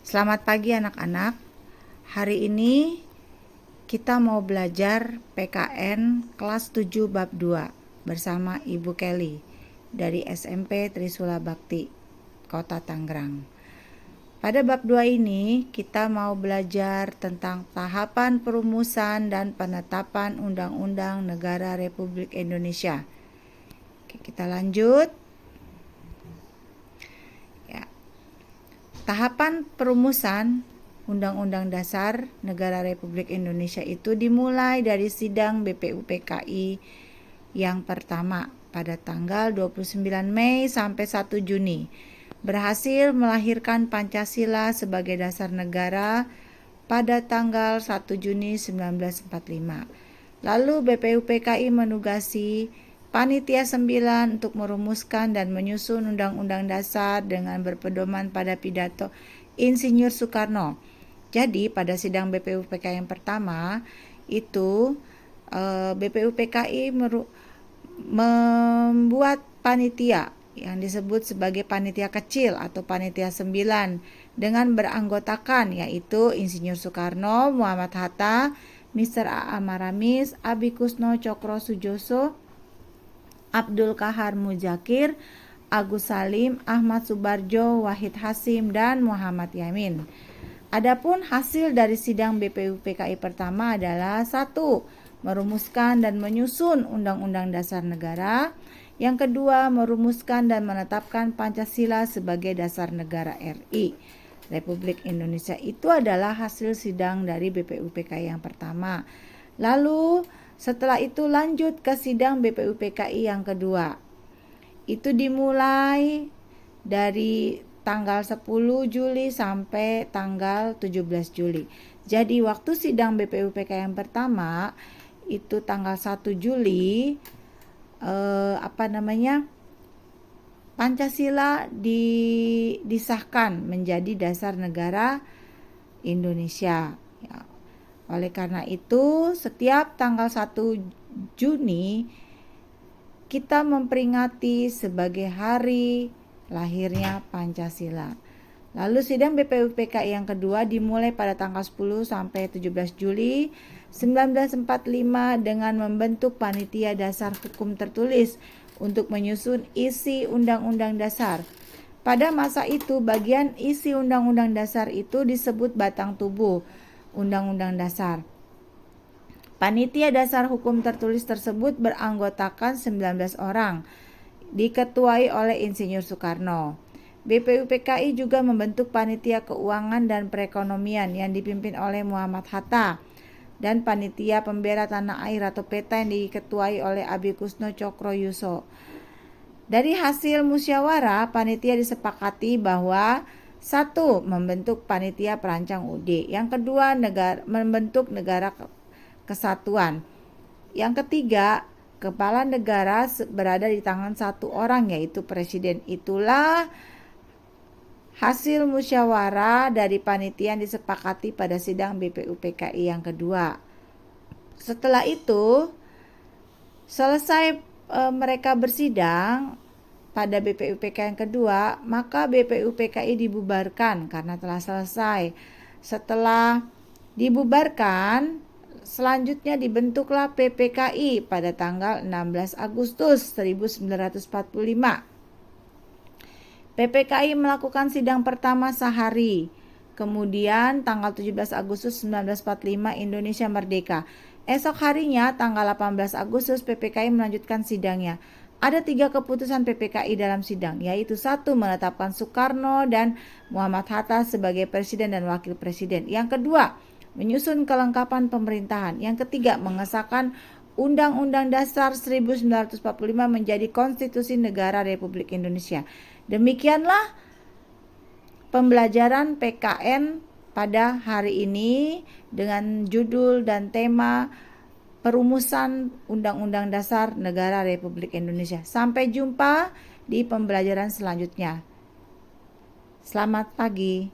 Selamat pagi anak-anak. Hari ini kita mau belajar PKN kelas 7 bab 2 bersama Ibu Kelly dari SMP Trisula Bakti, Kota Tangerang. Pada bab 2 ini kita mau belajar tentang tahapan perumusan dan penetapan Undang-Undang Negara Republik Indonesia. Oke, kita lanjut. Tahapan perumusan Undang-Undang Dasar Negara Republik Indonesia itu dimulai dari sidang BPUPKI yang pertama pada tanggal 29 Mei sampai 1 Juni. Berhasil melahirkan Pancasila sebagai dasar negara pada tanggal 1 Juni 1945. Lalu BPUPKI menugasi Panitia 9 untuk merumuskan dan menyusun Undang-Undang Dasar dengan berpedoman pada pidato Insinyur Soekarno. Jadi pada sidang BPUPKI yang pertama itu BPUPKI membuat panitia yang disebut sebagai panitia kecil atau panitia 9 dengan beranggotakan yaitu Insinyur Soekarno, Muhammad Hatta, Mr. A.A. Maramis, Abi Kusno Cokro Sujoso, Abdul Kahar Muzakir, Agus Salim, Ahmad Subarjo, Wahid Hasim, dan Muhammad Yamin. Adapun hasil dari sidang BPUPKI pertama adalah 1. Merumuskan dan menyusun Undang-Undang Dasar Negara. Yang kedua, merumuskan dan menetapkan Pancasila sebagai dasar negara RI Republik Indonesia. Itu adalah hasil sidang dari BPUPKI yang pertama. Lalu setelah itu lanjut ke sidang BPUPKI yang kedua. Itu dimulai dari tanggal 10 Juli sampai tanggal 17 Juli. Jadi waktu sidang BPUPKI yang pertama itu tanggal 1 Juli Pancasila disahkan menjadi dasar negara Indonesia. Ya. Oleh karena itu, setiap tanggal 1 Juni kita memperingati sebagai hari lahirnya Pancasila. Lalu sidang BPUPKI yang kedua dimulai pada tanggal 10 sampai 17 Juli 1945 dengan membentuk panitia dasar hukum tertulis untuk menyusun isi Undang-Undang Dasar. Pada masa itu, bagian isi Undang-Undang Dasar itu disebut batang tubuh Undang-Undang Dasar. Panitia dasar hukum tertulis tersebut beranggotakan 19 orang, diketuai oleh Insinyur Soekarno. BPUPKI juga membentuk panitia keuangan dan perekonomian yang dipimpin oleh Muhammad Hatta dan panitia pembela tanah air atau PETA yang diketuai oleh Abi Kusno Cokro Yuso. Dari hasil musyawarah, panitia disepakati bahwa 1. Membentuk panitia perancang UUD. Yang kedua, membentuk negara kesatuan. Yang ketiga, kepala negara berada di tangan satu orang yaitu presiden. Itulah hasil musyawarah dari panitia yang disepakati pada sidang BPUPKI yang kedua. Setelah itu, selesai mereka bersidang pada BPUPKI yang kedua, maka BPUPKI dibubarkan karena telah selesai. Setelah dibubarkan, selanjutnya dibentuklah PPKI pada tanggal 16 Agustus 1945. PPKI melakukan sidang pertama sehari. Kemudian tanggal 17 Agustus 1945 Indonesia merdeka. Esok harinya tanggal 18 Agustus PPKI melanjutkan sidangnya. Ada 3 keputusan PPKI dalam sidang, yaitu 1. Menetapkan Soekarno dan Muhammad Hatta sebagai presiden dan wakil presiden. Yang kedua, menyusun kelengkapan pemerintahan. Yang ketiga, mengesahkan Undang-Undang Dasar 1945 menjadi Konstitusi Negara Republik Indonesia. Demikianlah pembelajaran PKN pada hari ini dengan judul dan tema perumusan Undang-Undang Dasar Negara Republik Indonesia. Sampai jumpa di pembelajaran selanjutnya. Selamat pagi.